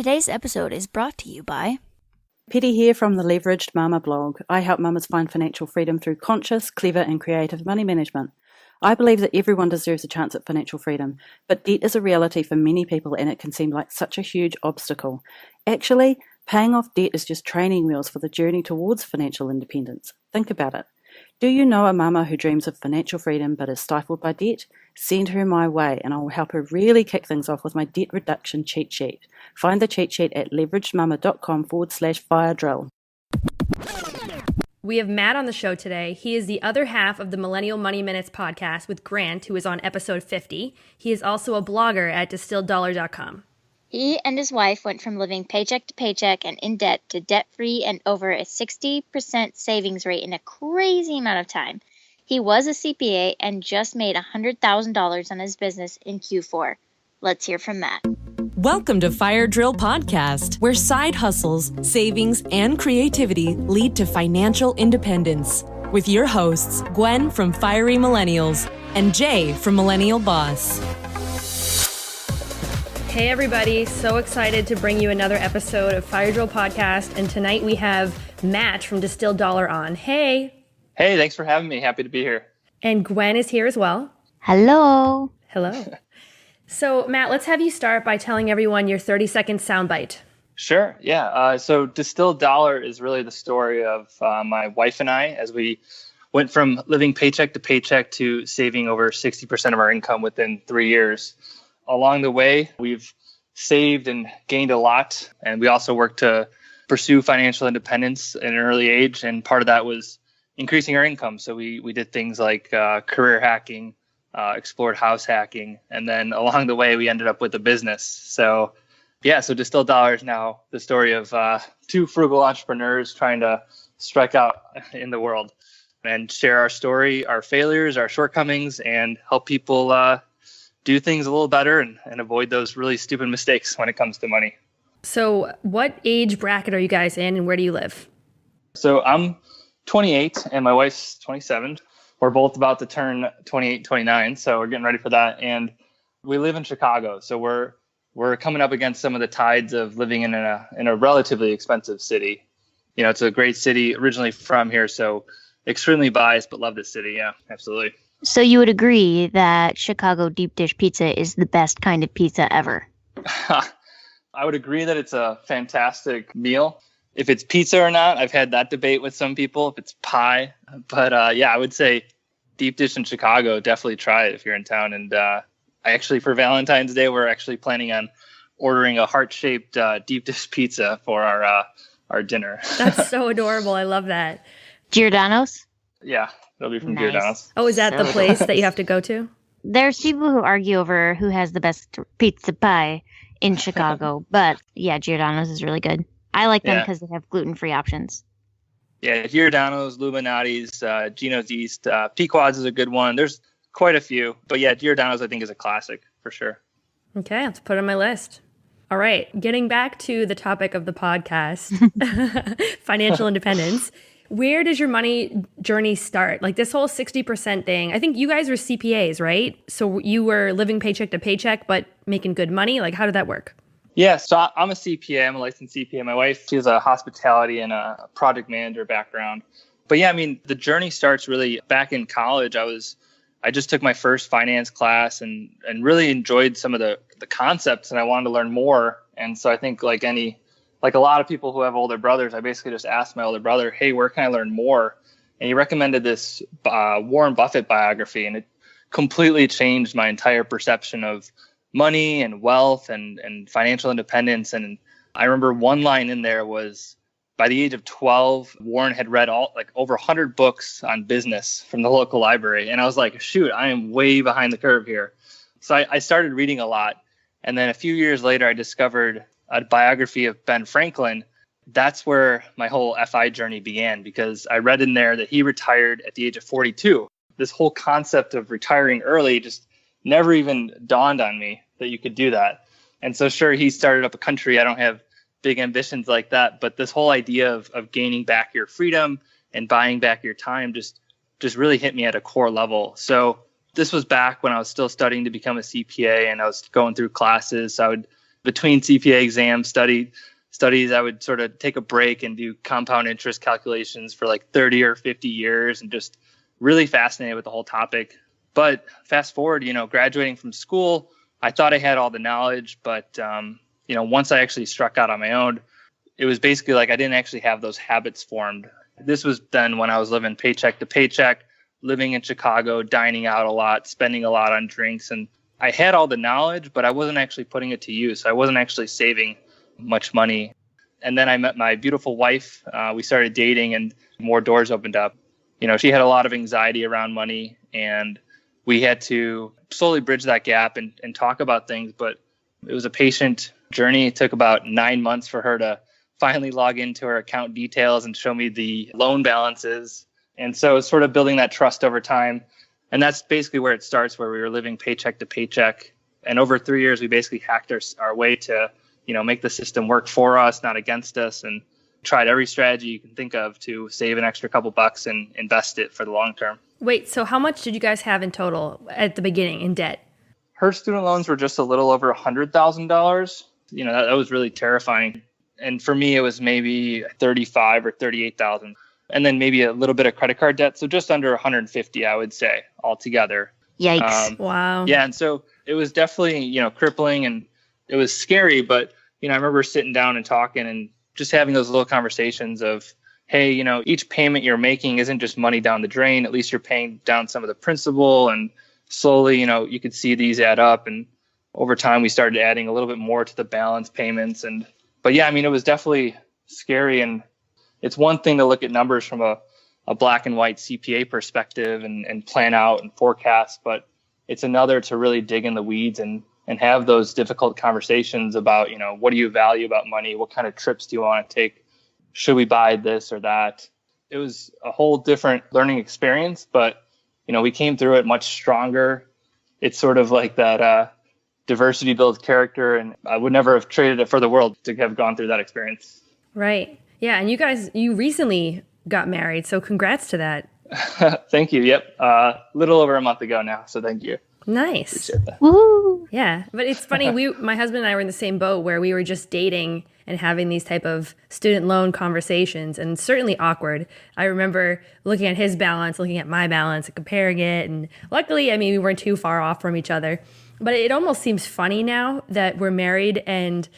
Today's episode is brought to you by Petty here from the Leveraged Mama blog. I help mamas find financial freedom through conscious, clever and creative money management. I believe that everyone deserves a chance at financial freedom, but debt is a reality for many people and it can seem like such a huge obstacle. Actually, paying off debt is just training wheels for the journey towards financial independence. Think about it. Do you know a mama who dreams of financial freedom but is stifled by debt? Send her my way and I will help her really kick things off with my debt reduction cheat sheet. Find the cheat sheet at leveragedmama.com/fire drill. We have Matt on the show today. He is the other half of the Millennial Money Minutes podcast with Grant, who is on episode 50. He is also a blogger at distilleddollar.com. He and his wife went from living paycheck to paycheck and in debt to debt-free and over a 60% savings rate in a crazy amount of time. He was a CPA and just made $100,000 on his business in Q4. Let's hear from Matt. Welcome to Fire Drill Podcast, where side hustles, savings, and creativity lead to financial independence. With your hosts, Gwen from Fiery Millennials and Jay from Millennial Boss. Hey everybody, so excited to bring you another episode of Fire Drill Podcast, and tonight we have Matt from Distilled Dollar on. Hey! Hey, thanks for having me. Happy to be here. And Gwen is here as well. Hello! Hello. So Matt, let's have you start by telling everyone your 30-second soundbite. Sure, yeah. So Distilled Dollar is really the story of my wife and I as we went from living paycheck to paycheck to saving over 60% of our income within 3 years. Along the way, we've saved and gained a lot, and we also worked to pursue financial independence at an early age, and part of that was increasing our income. So we did things like career hacking, explored house hacking, and then along the way, we ended up with a business. So Distilled Dollar is now the story of two frugal entrepreneurs trying to strike out in the world and share our story, our failures, our shortcomings, and help people do things a little better and avoid those really stupid mistakes when it comes to money. So what age bracket are you guys in and where do you live? So I'm 28 and my wife's 27. We're both about to turn 28, 29. So we're getting ready for that. And we live in Chicago. So we're coming up against some of the tides of living in a relatively expensive city. You know, it's a great city, originally from here. So extremely biased, but love this city. Yeah, absolutely. So you would agree that Chicago deep dish pizza is the best kind of pizza ever? I would agree that it's a fantastic meal. If it's pizza or not, I've had that debate with some people, if it's pie. But I would say deep dish in Chicago, definitely try it if you're in town. And I actually, for Valentine's Day, we're actually planning on ordering a heart-shaped deep dish pizza for our dinner. That's so adorable. I love that. Giordano's? Yeah. It'll be from Nice. Giordano's. Oh, is that the place that you have to go to? There's people who argue over who has the best pizza pie in Chicago, but yeah, Giordano's is really good. I like them because they have gluten-free options. Yeah, Giordano's, Illuminati's, Gino's East, Pequod's is a good one. There's quite a few, but yeah, Giordano's I think is a classic for sure. Okay, I have to put it on my list. All right, getting back to the topic of the podcast, financial independence. Where does your money journey start? Like this whole 60% thing, I think you guys were CPAs, right? So you were living paycheck to paycheck, but making good money. Like how did that work? Yeah, so I'm a CPA. I'm a licensed CPA. My wife, she has a hospitality and a project manager background. But yeah, I mean, the journey starts really back in college. I just took my first finance class and really enjoyed some of the concepts and I wanted to learn more. And so I think like a lot of people who have older brothers, I basically just asked my older brother, hey, where can I learn more? And he recommended this Warren Buffett biography, and it completely changed my entire perception of money and wealth and financial independence. And I remember one line in there was, by the age of 12, Warren had read over 100 books on business from the local library. And I was like, shoot, I am way behind the curve here. So I started reading a lot. And then a few years later, I discovered a biography of Ben Franklin. That's where my whole FI journey began because I read in there that he retired at the age of 42. This whole concept of retiring early just never even dawned on me that you could do that. And so sure, he started up a country. I don't have big ambitions like that, but this whole idea of gaining back your freedom and buying back your time just really hit me at a core level. So this was back when I was still studying to become a CPA and I was going through classes. So I would between CPA exams, studies, I would sort of take a break and do compound interest calculations for like 30 or 50 years and just really fascinated with the whole topic. But fast forward, graduating from school, I thought I had all the knowledge, but, once I actually struck out on my own, it was basically like I didn't actually have those habits formed. This was then when I was living paycheck to paycheck, living in Chicago, dining out a lot, spending a lot on drinks. And I had all the knowledge, but I wasn't actually putting it to use. I wasn't actually saving much money. And then I met my beautiful wife. We started dating and more doors opened up. She had a lot of anxiety around money, and we had to slowly bridge that gap and talk about things. But it was a patient journey. It took about 9 months for her to finally log into her account details and show me the loan balances. And so it's sort of building that trust over time. And that's basically where it starts, where we were living paycheck to paycheck. And over 3 years, we basically hacked our way to, make the system work for us, not against us, and tried every strategy you can think of to save an extra couple bucks and invest it for the long term. Wait, so how much did you guys have in total at the beginning in debt? Her student loans were just a little over $100,000. That was really terrifying. And for me, it was maybe 35 or 38,000. And then maybe a little bit of credit card debt. So just under 150, I would say, altogether. Yikes. Wow. Yeah. And so it was definitely, crippling, and it was scary. But, I remember sitting down and talking and just having those little conversations of, hey, each payment you're making isn't just money down the drain. At least you're paying down some of the principal, and slowly, you could see these add up. And over time, we started adding a little bit more to the balance payments. But yeah, it was definitely scary. And it's one thing to look at numbers from a black and white CPA perspective and plan out and forecast, but it's another to really dig in the weeds and have those difficult conversations about, what do you value about money? What kind of trips do you want to take? Should we buy this or that? It was a whole different learning experience, but, we came through it much stronger. It's sort of like that diversity builds character, and I would never have traded it for the world to have gone through that experience. Right. Yeah. And you recently got married, so congrats to that. Thank you. Yep. A little over a month ago now. So thank you. Nice. Appreciate that. Woo! Yeah. But it's funny. My husband and I were in the same boat where we were just dating and having these type of student loan conversations, and certainly awkward. I remember looking at his balance, looking at my balance, and comparing it. And luckily, we weren't too far off from each other. But it almost seems funny now that we're married, and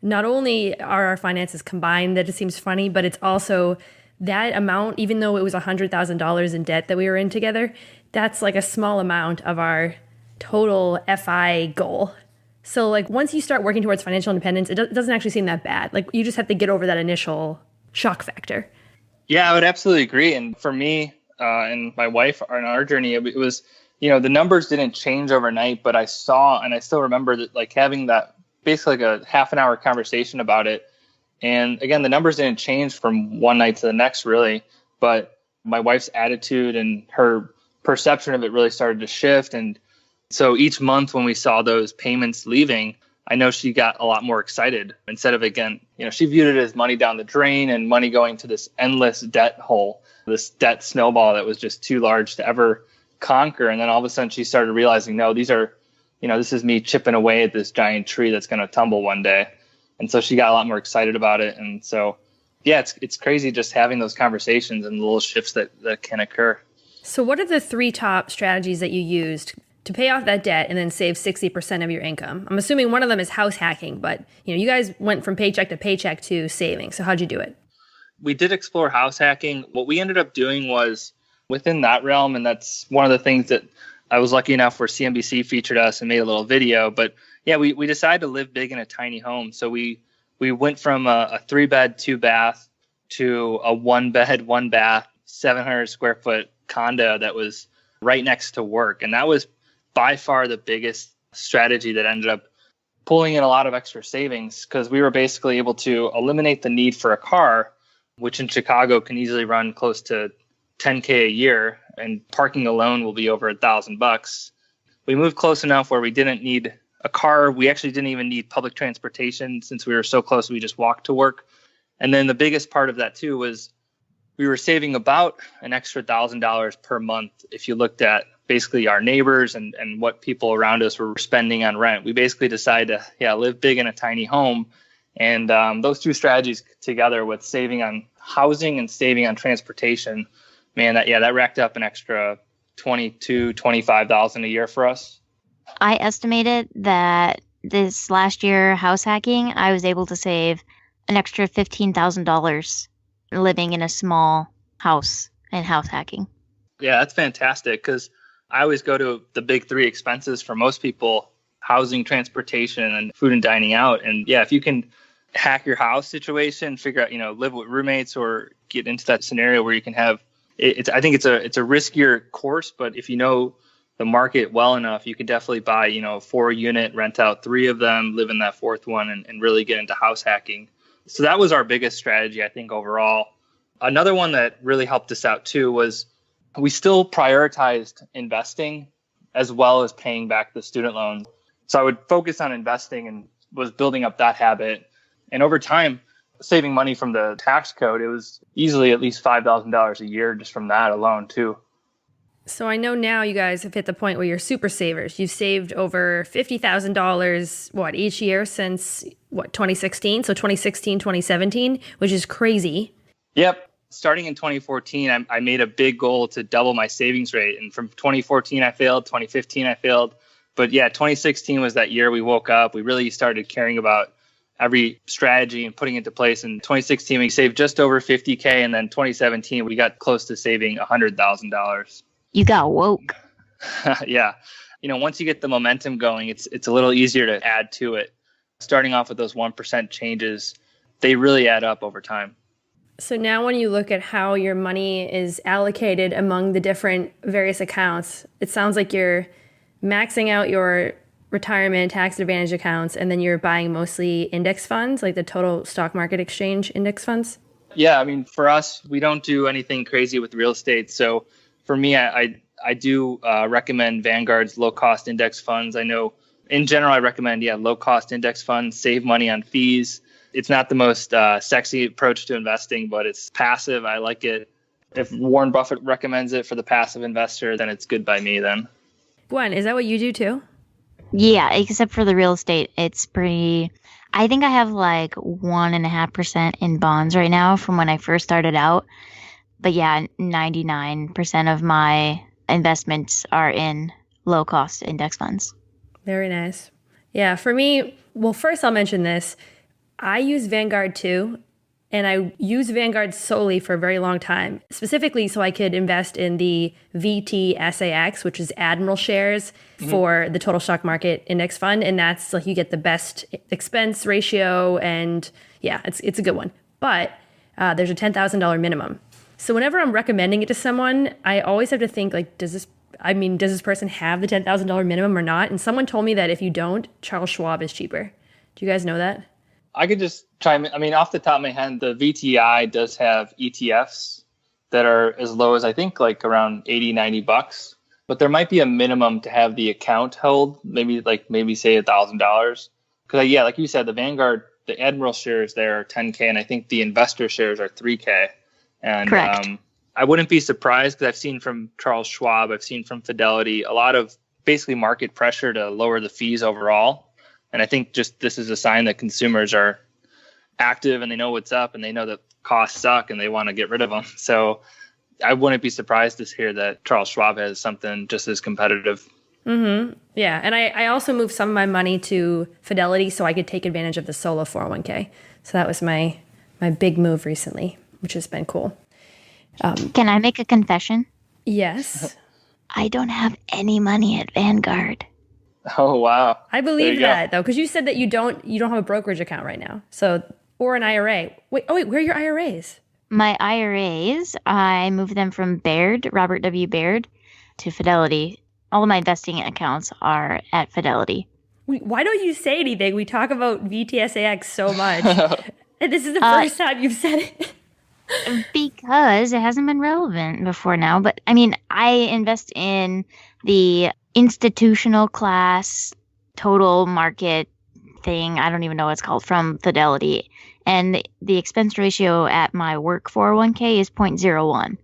not only are our finances combined that it seems funny, but it's also that amount, even though it was $100,000 in debt that we were in together, that's like a small amount of our total FI goal. So once you start working towards financial independence, it doesn't actually seem that bad. You just have to get over that initial shock factor. Yeah, I would absolutely agree. And for me and my wife on our journey, it was, the numbers didn't change overnight, but I saw, and I still remember that having that basically a half an hour conversation about it. And again, the numbers didn't change from one night to the next, really, but my wife's attitude and her perception of it really started to shift. And so each month when we saw those payments leaving, I know she got a lot more excited. Instead of, again, she viewed it as money down the drain and money going to this endless debt hole, this debt snowball that was just too large to ever conquer. And then all of a sudden she started realizing, no, these are, this is me chipping away at this giant tree that's going to tumble one day. And so she got a lot more excited about it. And so, yeah, it's crazy just having those conversations and the little shifts that can occur. So what are the 3 top strategies that you used to pay off that debt and then save 60% of your income? I'm assuming one of them is house hacking, but you guys went from paycheck to paycheck to saving. So how'd you do it? We did explore house hacking. What we ended up doing was within that realm, and that's one of the things that I was lucky enough where CNBC featured us and made a little video. But yeah, we decided to live big in a tiny home. So we went from a 3-bed, 2-bath to a 1-bed, 1-bath, 700 square foot condo that was right next to work. And that was by far the biggest strategy that ended up pulling in a lot of extra savings, because we were basically able to eliminate the need for a car, which in Chicago can easily run close to $10K a year, and parking alone will be over $1,000. We moved close enough where we didn't need a car. We actually didn't even need public transportation since we were so close. We just walked to work. And then the biggest part of that too was we were saving about an extra $1,000 per month if you looked at basically our neighbors and what people around us were spending on rent. We basically decided to live big in a tiny home. And those two strategies together with saving on housing and saving on transportation, man, that racked up an extra $25,000 a year for us. I estimated that this last year house hacking, I was able to save an extra $15,000 living in a small house and house hacking. Yeah, that's fantastic because I always go to the big three expenses for most people: housing, transportation, and food and dining out. And yeah, if you can hack your house situation, figure out, live with roommates or get into that scenario where you can have I think it's a riskier course, but if you know the market well enough, you can definitely buy, a 4-unit, rent out 3 of them, live in that 4th one, and really get into house hacking. So that was our biggest strategy, I think, overall. Another one that really helped us out too was we still prioritized investing as well as paying back the student loan. So I would focus on investing and was building up that habit. And over time, saving money from the tax code, it was easily at least $5,000 a year just from that alone too. So I know now you guys have hit the point where you're super savers. You've saved over $50,000, each year since 2016? So 2016, 2017, which is crazy. Yep. Starting in 2014, I made a big goal to double my savings rate. And from 2014, I failed. 2015, I failed. But yeah, 2016 was that year we woke up. We really started caring about every strategy and putting it into place. In 2016, we saved just over $50K. And then 2017, we got close to saving $100,000. You got woke. Yeah. Once you get the momentum going, it's a little easier to add to it. Starting off with those 1% changes, they really add up over time. So now when you look at how your money is allocated among the different various accounts, it sounds like you're maxing out your retirement tax advantage accounts, and then you're buying mostly index funds, like the total stock market exchange index funds. Yeah, for us, we don't do anything crazy with real estate. So for me, I do recommend Vanguard's low-cost index funds. I know in general, I recommend, low-cost index funds, save money on fees. It's not the most sexy approach to investing, but it's passive. I like it. If Warren Buffett recommends it for the passive investor, then it's good by me then. Gwen, is that what you do too? Yeah, except for the real estate. It's pretty... I think I have 1.5% in bonds right now from when I first started out. But yeah, 99% of my investments are in low-cost index funds. Very nice. Yeah, for me, well, first I'll mention this. I use Vanguard too, and I use Vanguard solely for a very long time, specifically so I could invest in the VTSAX, which is Admiral shares for the total stock market index fund. And that's you get the best expense ratio, and yeah, it's a good one. But there's a $10,000 minimum. So whenever I'm recommending it to someone, I always have to think does this person have the $10,000 minimum or not? And someone told me that if you don't, Charles Schwab is cheaper. Do you guys know that? I could just chime in. Off the top of my head, the VTI does have ETFs that are as low as I think around $80-$90, but there might be a minimum to have the account held, maybe say $1,000. Because like you said, the Vanguard, the Admiral shares there are $10K, and I think the investor shares are $3K. And correct. I wouldn't be surprised because I've seen from Charles Schwab, I've seen from Fidelity, a lot of basically market pressure to lower the fees overall. And I think just this is a sign that consumers are active and they know what's up and they know that costs suck and they want to get rid of them. So I wouldn't be surprised to hear that Charles Schwab has something just as competitive. Mm-hmm. Yeah. And I also moved some of my money to Fidelity so I could take advantage of the solo 401k. So that was my big move recently, which has been cool. Can I make a confession? Yes. I don't have any money at Vanguard. Oh, wow. I believe that, though, because you said that you don't have a brokerage account right now. So, or an IRA. Wait, where are your IRAs? My IRAs, I moved them from Baird, Robert W. Baird, to Fidelity. All of my investing accounts are at Fidelity. Why don't you say anything? We talk about VTSAX so much. And this is the first time you've said it. Because it hasn't been relevant before now. But, I invest in the institutional class total market thing. I don't even know what it's called, from Fidelity. And the expense ratio at my work 401k is 0.01.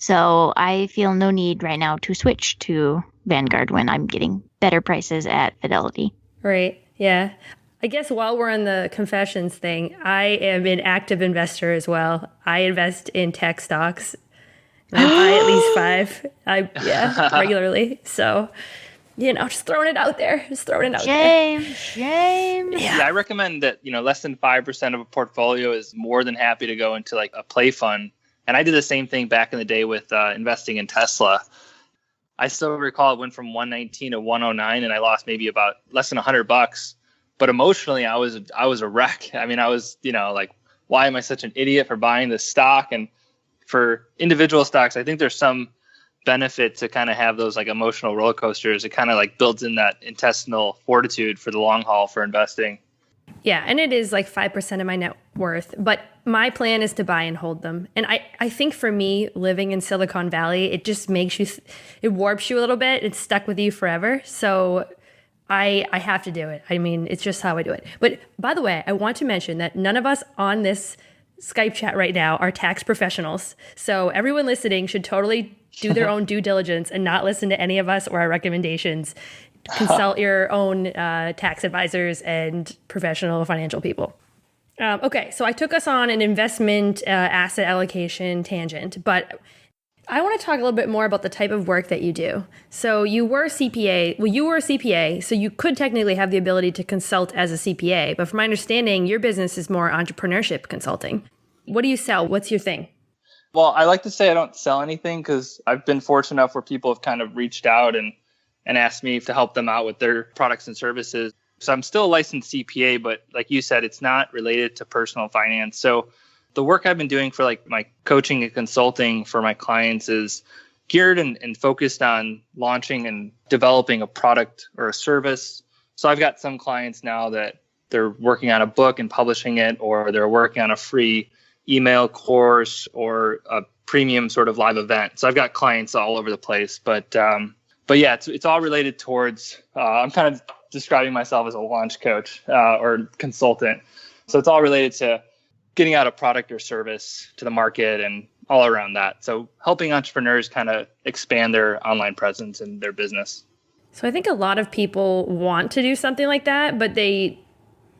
So I feel no need right now to switch to Vanguard when I'm getting better prices at Fidelity. Right. Yeah. I guess while we're on the confessions thing, I am an active investor as well. I invest in tech stocks. And I buy at least 5. Regularly. So, just throwing it out there. Shame. Yeah, I recommend that, less than 5% of a portfolio is more than happy to go into like a play fund. And I did the same thing back in the day with investing in Tesla. I still recall it went from 119 to 109 and I lost maybe about less than $100. But emotionally, I was a wreck. I mean, I was, like, why am I such an idiot for buying this stock? And for individual stocks, I think there's some benefit to kind of have those like emotional roller coasters. It kind of like builds in that intestinal fortitude for the long haul for investing. Yeah, and it is like 5% of my net worth, but my plan is to buy and hold them. And I think for me, living in Silicon Valley, it just makes you, it warps you a little bit. It's stuck with you forever. So I have to do it. I mean, it's just how I do it. But by the way, I want to mention that none of us on this Skype chat right now are tax professionals. So everyone listening should totally do their own due diligence and not listen to any of us or our recommendations. Consult your own tax advisors and professional financial people. Okay, so I took us on an investment asset allocation tangent, but I want to talk a little bit more about the type of work that you do. So you were a CPA. Well, you were a CPA, so you could technically have the ability to consult as a CPA. But from my understanding, your business is more entrepreneurship consulting. What do you sell? What's your thing? Well, I like to say I don't sell anything because I've been fortunate enough where people have kind of reached out and asked me to help them out with their products and services. So I'm still a licensed CPA, but like you said, it's not related to personal finance. So the work I've been doing for like my coaching and consulting for my clients is geared and focused on launching and developing a product or a service. So I've got some clients now that they're working on a book and publishing it, or they're working on a free email course or a premium sort of live event. So I've got clients all over the place, but yeah, it's all related towards, I'm kind of describing myself as a launch coach or consultant. So it's all related to getting out a product or service to the market and all around that. So helping entrepreneurs kind of expand their online presence and their business. So I think a lot of people want to do something like that, but they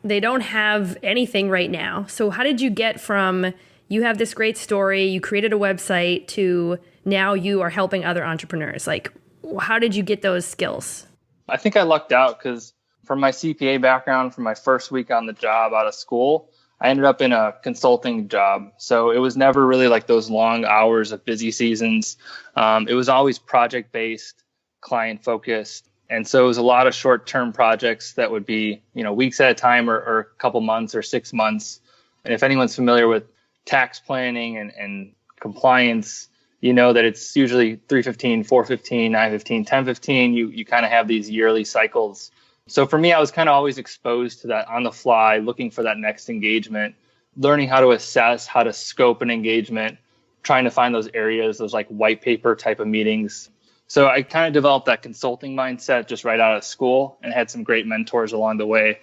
don't have anything right now. So how did you get from, you have this great story, you created a website, to now you are helping other entrepreneurs? Like, how did you get those skills? I think I lucked out because from my CPA background, from my first week on the job out of school, I ended up in a consulting job. So it was never really like those long hours of busy seasons. It was always project-based, client-focused. And so it was a lot of short-term projects that would be, weeks at a time or a couple months or 6 months. And if anyone's familiar with tax planning and compliance, you know that it's usually 315, 415, 915, 1015. You kind of have these yearly cycles. So for me, I was kind of always exposed to that on the fly, looking for that next engagement, learning how to assess, how to scope an engagement, trying to find those areas, those like white paper type of meetings. So I kind of developed that consulting mindset just right out of school and had some great mentors along the way.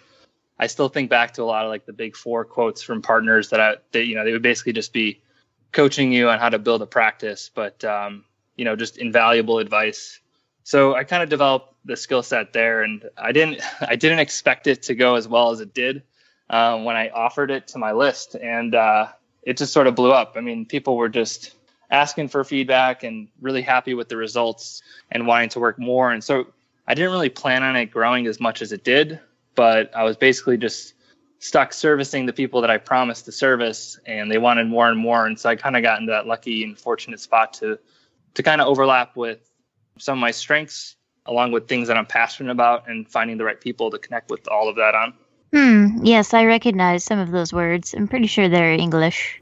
I still think back to a lot of like the big four quotes from partners that they would basically just be coaching you on how to build a practice, but just invaluable advice. So I kind of developed the skill set there, and I didn't expect it to go as well as it did when I offered it to my list, and it just sort of blew up. I mean, people were just asking for feedback and really happy with the results and wanting to work more. And so I didn't really plan on it growing as much as it did, but I was basically just stuck servicing the people that I promised to service, and they wanted more and more. And so I kind of got into that lucky and fortunate spot to kind of overlap with some of my strengths along with things that I'm passionate about and finding the right people to connect with all of that on. Yes, I recognize some of those words. I'm pretty sure they're English.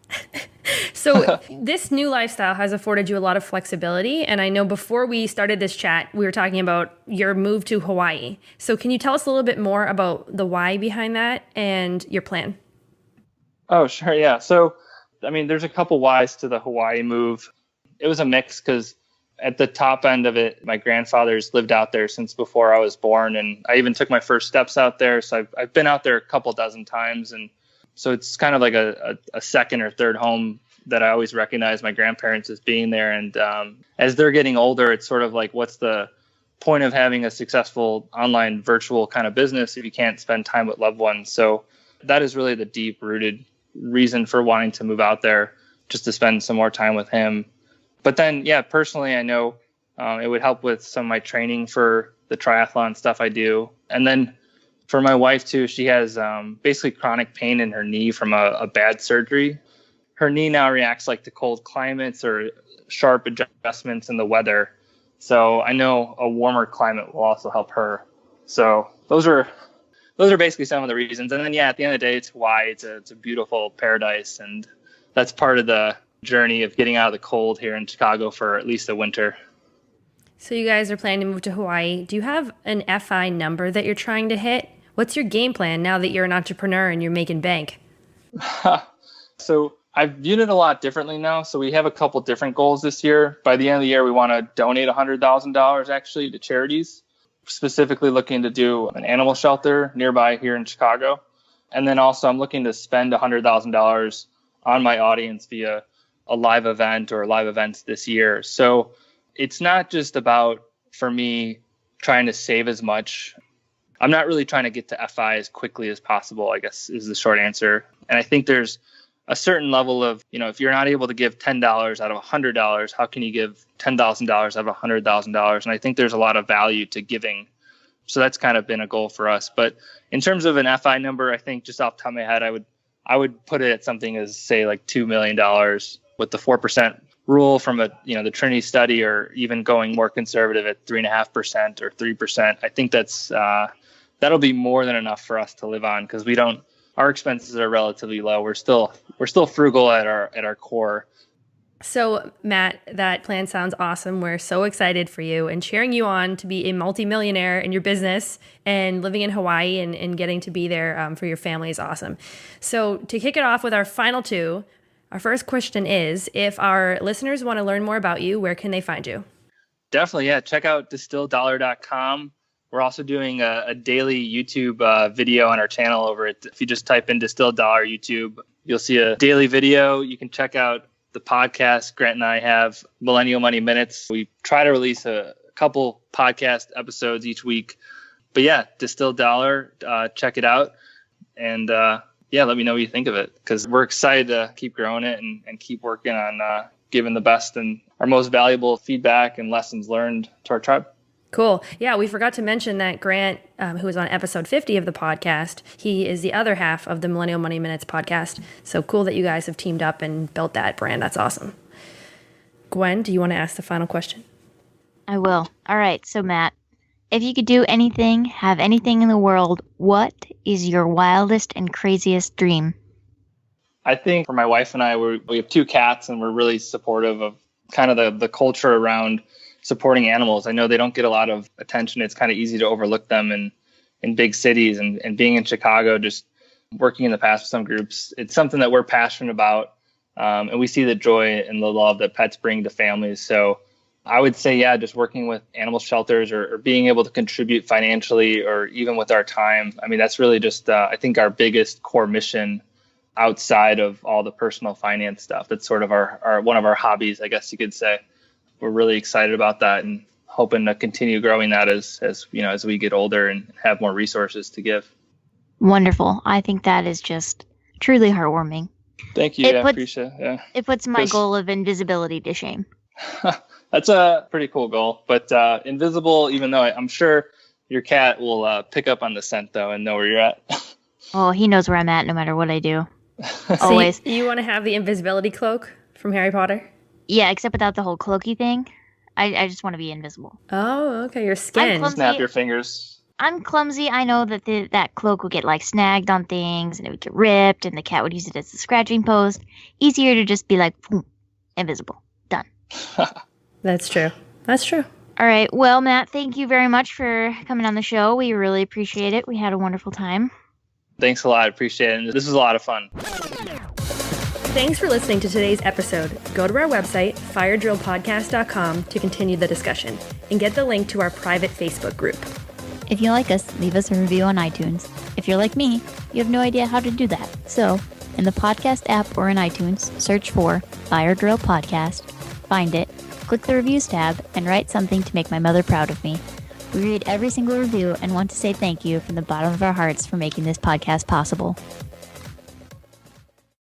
So this new lifestyle has afforded you a lot of flexibility. And I know before we started this chat, we were talking about your move to Hawaii. So can you tell us a little bit more about the why behind that and your plan? Oh, sure. Yeah. So, I mean, there's a couple whys to the Hawaii move. It was a mix because at the top end of it, my grandfather's lived out there since before I was born. And I even took my first steps out there. So I've been out there a couple dozen times. And so it's kind of like a second or third home that I always recognize my grandparents as being there. And as they're getting older, it's sort of like, what's the point of having a successful online virtual kind of business if you can't spend time with loved ones? So that is really the deep rooted reason for wanting to move out there, just to spend some more time with him. But then, yeah, personally, I know it would help with some of my training for the triathlon stuff I do. And then for my wife too, she has basically chronic pain in her knee from a bad surgery. Her knee now reacts like to cold climates or sharp adjustments in the weather. So I know a warmer climate will also help her. So those are basically some of the reasons. And then, yeah, at the end of the day, it's Hawaii. It's a beautiful paradise. And that's part of the journey of getting out of the cold here in Chicago for at least a winter. So you guys are planning to move to Hawaii. Do you have an FI number that you're trying to hit? What's your game plan now that you're an entrepreneur and you're making bank? So I've viewed it a lot differently now. So we have a couple different goals this year. By the end of the year, we want to donate $100,000 actually to charities, specifically looking to do an animal shelter nearby here in Chicago. And then also I'm looking to spend $100,000 on my audience via a live event or live events this year. So it's not just about, for me, trying to save as much. I'm not really trying to get to FI as quickly as possible, I guess is the short answer. And I think there's a certain level of, if you're not able to give $10 out of $100, how can you give $10,000 out of $100,000? And I think there's a lot of value to giving. So that's kind of been a goal for us. But in terms of an FI number, I think just off the top of my head, I would put it at something as, say, like $2 million with the 4% rule from the Trinity study, or even going more conservative at 3.5% or 3%. I think that'll be more than enough for us to live on, because our expenses are relatively low. We're still frugal at our core. So Matt, that plan sounds awesome. We're so excited for you and cheering you on to be a multimillionaire in your business and living in Hawaii and getting to be there for your family is awesome. So to kick it off with our final two, our first question is, if our listeners want to learn more about you, where can they find you? Definitely, yeah. Check out distilleddollar.com. We're also doing a daily YouTube video on our channel over it. If you just type in Distilled Dollar YouTube, you'll see a daily video. You can check out the podcast Grant and I have, Millennial Money Minutes. We try to release a couple podcast episodes each week. But yeah, Distilled Dollar, check it out. And let me know what you think of it, because we're excited to keep growing it and keep working on giving the best and our most valuable feedback and lessons learned to our tribe. Cool. Yeah, we forgot to mention that Grant, who was on episode 50 of the podcast, he is the other half of the Millennial Money Minutes podcast. So cool that you guys have teamed up and built that brand. That's awesome. Gwen, do you want to ask the final question? I will. All right. So Matt, if you could do anything, have anything in the world, what is your wildest and craziest dream? I think for my wife and I, we have 2 cats, and we're really supportive of kind of the culture around supporting animals. I know they don't get a lot of attention. It's kind of easy to overlook them in big cities, and being in Chicago, just working in the past with some groups, it's something that we're passionate about. And we see the joy and the love that pets bring to families. So I would say, yeah, just working with animal shelters or being able to contribute financially or even with our time. I mean, that's really just, I think, our biggest core mission outside of all the personal finance stuff. That's sort of our one of our hobbies, I guess you could say. We're really excited about that and hoping to continue growing that as we get older and have more resources to give. Wonderful. I think that is just truly heartwarming. Thank you. I appreciate it. Yeah. It puts my goal of invisibility to shame. That's a pretty cool goal. But invisible, even though I'm sure your cat will pick up on the scent, though, and know where you're at. Oh, he knows where I'm at no matter what I do. Always. So you want to have the invisibility cloak from Harry Potter? Yeah, except without the whole cloaky thing. I just want to be invisible. Oh, okay. Your skin. Snap your fingers. I'm clumsy. I know that that cloak would get snagged on things and it would get ripped and the cat would use it as a scratching post. Easier to just be boom, invisible. Done. That's true. That's true. All right. Well, Matt, thank you very much for coming on the show. We really appreciate it. We had a wonderful time. Thanks a lot. I appreciate it. This was a lot of fun. Thanks for listening to today's episode. Go to our website, firedrillpodcast.com, to continue the discussion and get the link to our private Facebook group. If you like us, leave us a review on iTunes. If you're like me, you have no idea how to do that. So In the podcast app or in iTunes, search for Fire Drill Podcast, find it, click the Reviews tab, and write something to make my mother proud of me. We read every single review and want to say thank you from the bottom of our hearts for making this podcast possible.